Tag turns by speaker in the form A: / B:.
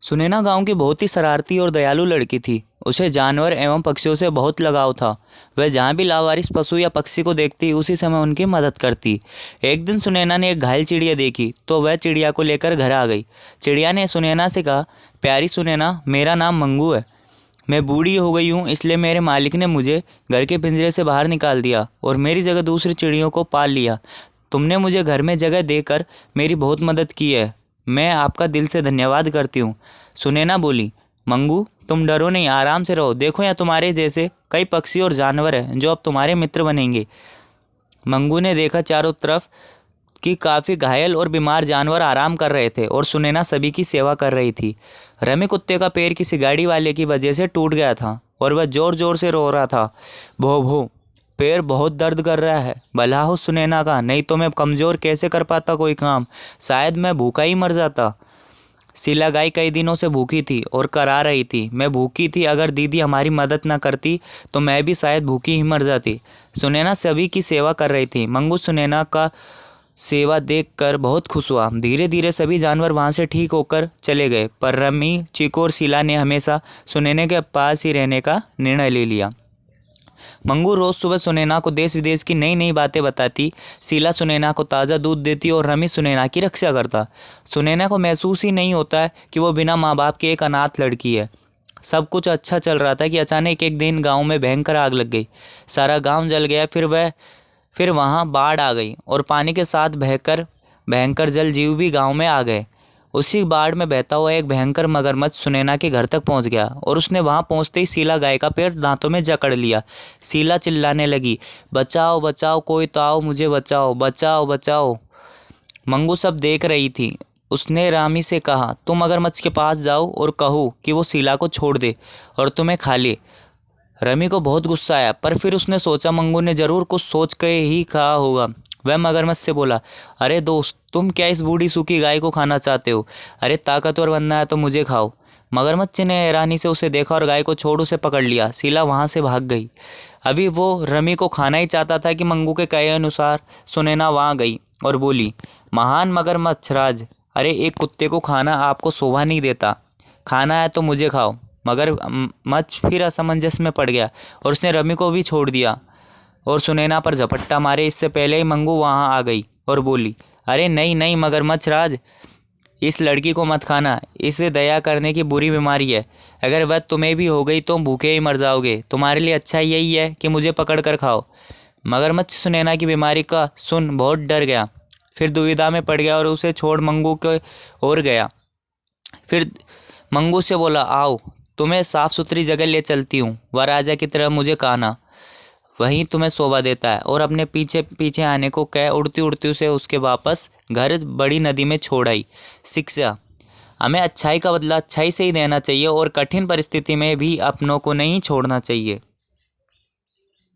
A: सुनैना गांव की बहुत ही शरारती और दयालु लड़की थी। उसे जानवर एवं पक्षियों से बहुत लगाव था। वह जहाँ भी लावारिस पशु या पक्षी को देखती उसी समय उनकी मदद करती। एक दिन सुनैना ने एक घायल चिड़िया देखी तो वह चिड़िया को लेकर घर आ गई। चिड़िया ने सुनैना से कहा, प्यारी सुनैना, मेरा नाम मंगू है। मैं बूढ़ी हो गई हूँ, इसलिए मेरे मालिक ने मुझे घर के पिंजरे से बाहर निकाल दिया और मेरी जगह दूसरी चिड़ियों को पाल लिया। तुमने मुझे घर में जगह देकर मेरी बहुत मदद की है। मैं आपका दिल से धन्यवाद करती हूँ। सुनैना बोली, मंगू, तुम डरो नहीं, आराम से रहो। देखो, यहाँ तुम्हारे जैसे कई पक्षी और जानवर हैं जो अब तुम्हारे मित्र बनेंगे। मंगू ने देखा चारों तरफ कि काफ़ी घायल और बीमार जानवर आराम कर रहे थे और सुनैना सभी की सेवा कर रही थी। रमी कुत्ते का पैर किसी गाड़ी वाले की वजह से टूट गया था और वह ज़ोर ज़ोर से रो रहा था। भो भो, पैर बहुत दर्द कर रहा है। भला हो सुनैना का, नहीं तो मैं कमज़ोर कैसे कर पाता कोई काम। शायद मैं भूखा ही मर जाता। शीला गाय कई दिनों से भूखी थी और करा रही थी, मैं भूखी थी, अगर दीदी हमारी मदद न करती तो मैं भी शायद भूखी ही मर जाती। सुनैना सभी की सेवा कर रही थी। मंगू सुनैना का सेवा देखकर बहुत खुश हुआ। धीरे धीरे सभी जानवर वहाँ से ठीक होकर चले गए, पर रमी, चीकू और शीला ने हमेशा सुनैना के पास ही रहने का निर्णय ले लिया। मंगू रोज़ सुबह सुनैना को देश विदेश की नई नई बातें बताती। शीला सुनैना को ताज़ा दूध देती और रमी सुनैना की रक्षा करता। सुनैना को महसूस ही नहीं होता है कि वो बिना माँ बाप के एक अनाथ लड़की है। सब कुछ अच्छा चल रहा था कि अचानक एक दिन गांव में भयंकर आग लग गई। सारा गांव जल गया। फिर वहाँ बाढ़ आ गई और पानी के साथ भयंकर जल जीव भी गांव में आ गए। उसी बाढ़ में बहता हुआ एक भयंकर मगरमच्छ सुनैना के घर तक पहुंच गया और उसने वहां पहुंचते ही शीला गाय का पैर दांतों में जकड़ लिया। शीला चिल्लाने लगी, बचाओ बचाओ, कोई तो आओ, मुझे बचाओ, बचाओ बचाओ। मंगू सब देख रही थी। उसने रामी से कहा, तुम मगरमच्छ के पास जाओ और कहो कि वो शीला को छोड़ दे और तुम्हें खा ले। रमी को बहुत गुस्सा आया, पर फिर उसने सोचा मंगू ने जरूर कुछ सोच के ही कहा होगा। वह मगरमच्छ से बोला, अरे दोस्त, तुम क्या इस बूढ़ी सूखी गाय को खाना चाहते हो? अरे ताकतवर बनना है तो मुझे खाओ। मगरमच्छ ने हैरानी से उसे देखा और गाय को छोड़ उसे पकड़ लिया। शीला वहाँ से भाग गई। अभी वो रमी को खाना ही चाहता था कि मंगू के कहे अनुसार सुनैना वहाँ गई और बोली, महान मगरमच्छ राज, अरे एक कुत्ते को खाना आपको शोभा नहीं देता। खाना है तो मुझे खाओ। मगरमच्छ फिर असमंजस में पड़ गया और उसने रमी को भी छोड़ दिया और सुनैना पर झपट्टा मारे। इससे पहले ही मंगू वहाँ आ गई और बोली, अरे नहीं नहीं मगरमच्छ राज, इस लड़की को मत खाना। इसे दया करने की बुरी बीमारी है। अगर वह तुम्हें भी हो गई तो भूखे ही मर जाओगे। तुम्हारे लिए अच्छा यही है कि मुझे पकड़ कर खाओ। मगरमच्छ सुनैना की बीमारी का सुन बहुत डर गया, फिर दुविधा में पड़ गया और उसे छोड़ मंगू के ओर गया। फिर मंगू से बोला, आओ तुम्हें साफ़ सुथरी जगह ले चलती हूँ। वह राजा की तरह मुझे कहना, वहीं तुम्हें शोभा देता है। और अपने पीछे पीछे आने को कह उड़ती उड़ती उसे उसके वापस घर बड़ी नदी में छोड़ आई। शिक्षा, हमें अच्छाई का बदला अच्छाई से ही देना चाहिए और कठिन परिस्थिति में भी अपनों को नहीं छोड़ना चाहिए।